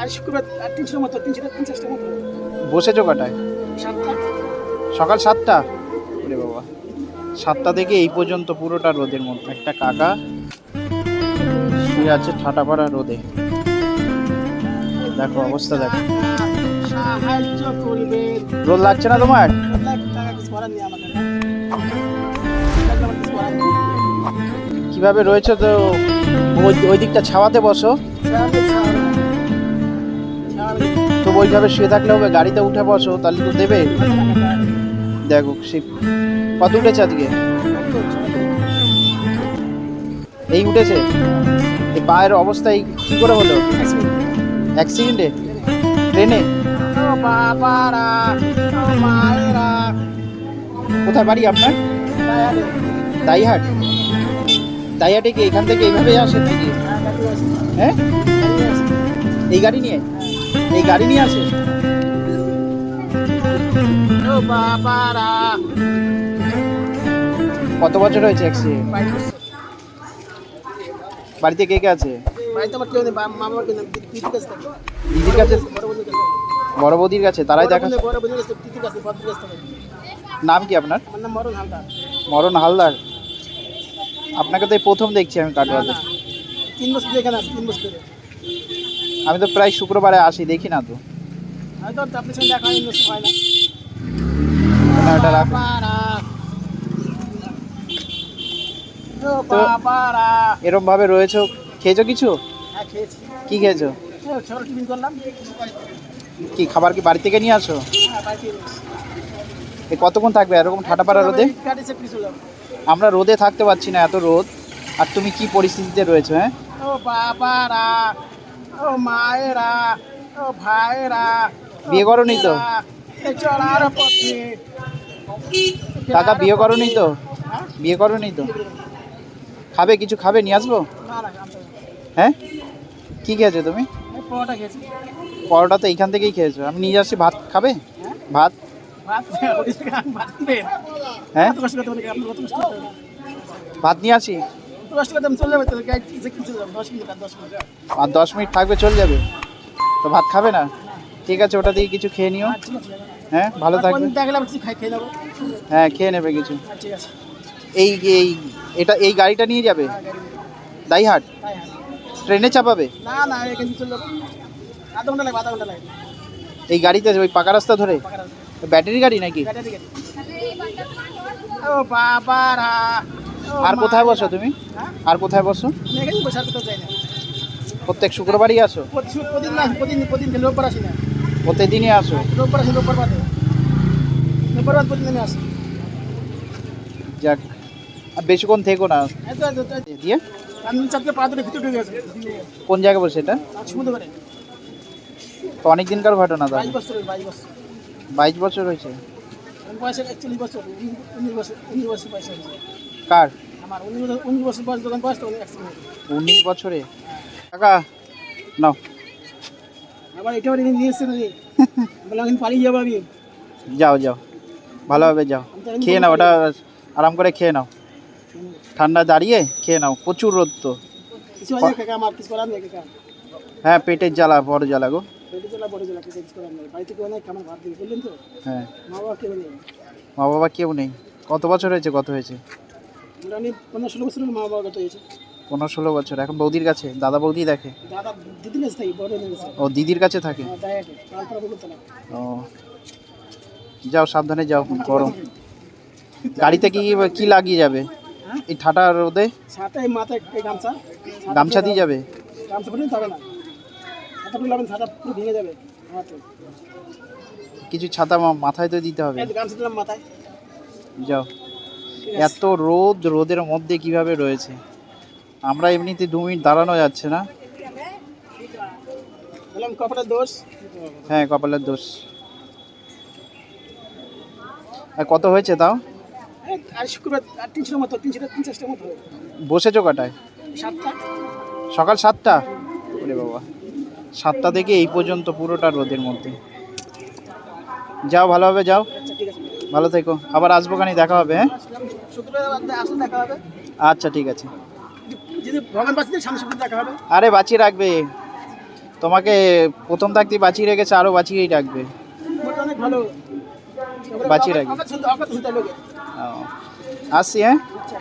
আর শুক্রবার 300 মতো 350 মতো। বসেছো কটায়? 7টা। সকাল 7টা? ওরে বাবা, 7টা থেকে এই পর্যন্ত পুরোটা রোদের মধ্যে। একটা কাকা শুয়ে আছে ঠাটা পড়া রোদে। দেখো অবস্থা দেখো। সাহায্য করবেন। রোদ লাগছে না তোমার? টাকা কিছু করার নেই আমাদের। কিছু করার নেই। কিভাবে রয়েছে তো? ওই দিকটা ছাওয়াতে বসো। তো ওইভাবে শুয়ে থাকলে হবে? গাড়িতে উঠে বসো, তাহলে তো দেবে। দেখো সে কত উঠেছে আজকে? এই উঠেছে। এই পায়ের অবস্থা এই কি করে হলো? অ্যাক্সিডেন্টে? ট্রেনে? ও বাবারা, ও মায়েরা। কোথায় বাড়ি আপনার? দাইহাট? দাইহাটে কি এখান থেকে এইভাবে আসে নাকি? হ্যাঁ, এই গাড়ি নিয়ে? এই গাড়ি নিয়ে আসে? ও বাবারা। কত বছর হয়েছে অ্যাক্সিডেন্ট? বাড়িতে কে কে আছে? বাড়িতে আমার কেউ নেই, মা বাবা কেউ নেই, দিদির কাছে থাকে। দিদির কাছে? বড় বোনের কাছে। বড় বৌদির কাছে? তারাই দেখা। বড় বোনের কাছে, দিদির কাছে, বড় কাছে থাকে। নাম কি আপনার? আমার নাম মরণ হালদার। মরণ হালদার? আপনাকে তো এই প্রথম দেখছি আমি কাটোয়াতে। 3 বছর এখানে আছে, 3 বছর ধরে। আমি তো প্রায় শুক্রবারে আসি, দেখি না তো। হয়তো আপনার সঙ্গে দেখা হয়, নসিব হয় না। না, ওটা রাখো। বাবারা, ও তো বাবারা। এরম ভাবে রয়েছো, খেয়েছো কিছু? হ্যাঁ, খেয়েছি। কি খেয়েছো? ছোট টিফিন করলাম। কি খাবার কি বাড়ি থেকে নিয়ে আসো? হ্যাঁ, বাড়িতে এ কতক্ষণ থাকবে এরকম ঠাটাপাড়া রোদে? গাড়িতে পিছু যাবো। আমরা রোদে থাকতে পারছি না, এত রোদ। আর তুমি কি পরিস্থিতিতে রয়েছো? হ্যাঁ, ও বাবারা, ও মায়েরা, ও ভাইরা। বিয়ে করোনি তো? এই চলার পথে। কাকা বিয়ে করোনি তো? হ্যাঁ? বিয়ে করোনি তো? খাবে কিছু? খাবে, নিয়ে আসবো? না, না, আনতে হবে না। হ্যাঁ, কি খেয়েছো তুমি? এই পরোটা খেয়েছি। পরোটা তো এইখান থেকেই খেয়েছো। আমি নিয়ে আসছি, ভাত খাবে? হ্যাঁ? ভাত? ভাত ওই থেকে আমি ভাত খাবেন? হ্যাঁ, এত কষ্ট করতে হবে নাকি? আপনি কত কষ্ট করতে হবে? ভাত নিয়ে আসি। এত কষ্ট করতে আমি চলে যাবো তো, গাড়ি থেকে চলে যাবো 10 মিনিট আর 10 মিনিট। আর 10 মিনিট থাকবে, চলে যাবে? তো ভাত খাবে না? ঠিক আছে, ওটা দিয়ে কিছু খেয়ে নিও। ঠিক আছে। হ্যাঁ, ভালো থাকবে। দেখলে আমি কিছু খেয়ে নেবো। হ্যাঁ, খেয়ে নেবে কিছু। ঠিক আছে। এই এই এই গাড়িটা নিয়ে যাবে হ্যাঁ, গাড়ি নিয়ে। দাইহাট? হ্যাঁ, হ্যাঁ। ট্রেনে চাপাবে? না, না, এখান থেকে চলে যাবো। আধা ঘন্টা লাগবে, আধা ঘন্টা লাগবে। এই গাড়িতে ওই পাকা রাস্তা ধরে? পাকা রাস্তা। ব্যাটারি গাড়ি নাকি? গাড়ি গাড়ি। ও বাবারা, ও আর কোথায় বসো মায়েরা। তুমি? হ্যাঁ? আর কোথায় বসো? আমি এখানেই বসে আর কোথাও যাই না। প্রত্যেক শুক্রবারই আসো? প্রতিদিন না, প্রতিদিন রোববার আসি না। প্রতিদিনই আসো? রোববার আসি, রোববার বাদে। রোববার বাদ প্রতিদিন আমি আসি। যাক, আর বেশিক্ষণ থেকো না। এতো এতো দিয়ে আমি চারটে পা ধরে ভিতরে ঢুকে গেছে। কোন জায়গায় বসে এটা? সমুদ্র পারে। তো অনেক দিনকার ঘটনা। 22 তাহলে বছর, 22 বছর। 22 বছর হয়েছে? আমার বয়স 41 বছর, 19 বছর বয়স হয়েছে। কার? আমার 19 বছর বয়স, যখন বয়স তখন অ্যাক্সিডেন্ট। 19 বছরে? কাকা নাও। আবার এটা নিয়ে এসছে নাকি? বললাম আমি পালিয়ে যাবো আমি। যাও যাও, ভালোভাবে যাও। খেয়ে নাও, ওটা আরাম করে খেয়ে নাও। ঠান্ডা দাঁড়িয়ে খেয়ে নাও, প্রচুর রোদ তো। কিছু হয় না কাকা, আমার কিছু করার নেই কাকা। হ্যাঁ, পেটের জ্বালা, বড় জ্বালা গো। পেটে জ্বালা, বড় জ্বালা, কিছু করার নেই। বাড়িতে কেউ নেই, কেমন ভাত দিয়ে বললেন তো? হ্যাঁ, মা বাবা কেউ নেই। মা বাবা কেউ নেই? কত বছর হয়েছে? কত হয়েছে? মোটামুটি 15-16 বছর হলো মা বাবা গত হয়েছে। 15-16 বছর। এখন বৌদির কাছে? দাদা বৌদি দেখে? দাদা দিদির কাছে থাকি, বড় হয়ে গেছে। ও, দিদির কাছে থাকে? দায়াকে তারপরে বলতে না। ও, যাও সাবধানে যাও, গরম। গাড়িতে কি কি লাগিয়ে যাবে হ্যাঁ? এই ঠাটা রোদে? সাথে এই মাথায় এই গামছা। গামছা দিয়ে যাবে? গামছা পরে যাবে না। ছাতা পরে যাবেন, ছাতা পুরো ভেঙে যাবে হাতে। কিছু ছাতা মাথায় তো দিতে হবে। এই গামছা দিলাম মাথায়। যাও। ঠিক আছে। এত রোদ, রোদের মধ্যে কিভাবে রয়েছে? আমরা এমনিতে 2 মিনিট দাঁড়ানো যাচ্ছে না। বললাম কপালের দোষ। হ্যাঁ, কপালের দোষ। আর কত হয়েছে তাও? আর শুক্রবার 300 মতো, 350 মতো হবে। বসেছো কটায়? 7টা। সকাল 7টা? ওরে বাবা, 7টা থেকে এই পর্যন্ত পুরোটা রোদের মধ্যে। যাও, ভালোভাবে যাও। আচ্ছা, ঠিক আছে। ভালো থেকো, আবার আসবো, খানি দেখা হবে। হ্যাঁ, আসলাম, শুক্রবার আসলে দেখা হবে। আচ্ছা ঠিক আছে। যদি ভগবান বাঁচিয়ে দেয়, সামনে শুক্রবার দেখা হবে। আরে বাঁচিয়ে রাখবে, তোমাকে প্রথম থাকতেই বাঁচিয়ে রেখেছে, আরও বাঁচিয়েই রাখবে। মোটা অনেক ভালো। বাঁচিয়ে রাখবে। আমরা শুনতে লোকে। ও, আসছি, হ্যাঁ। আচ্ছা।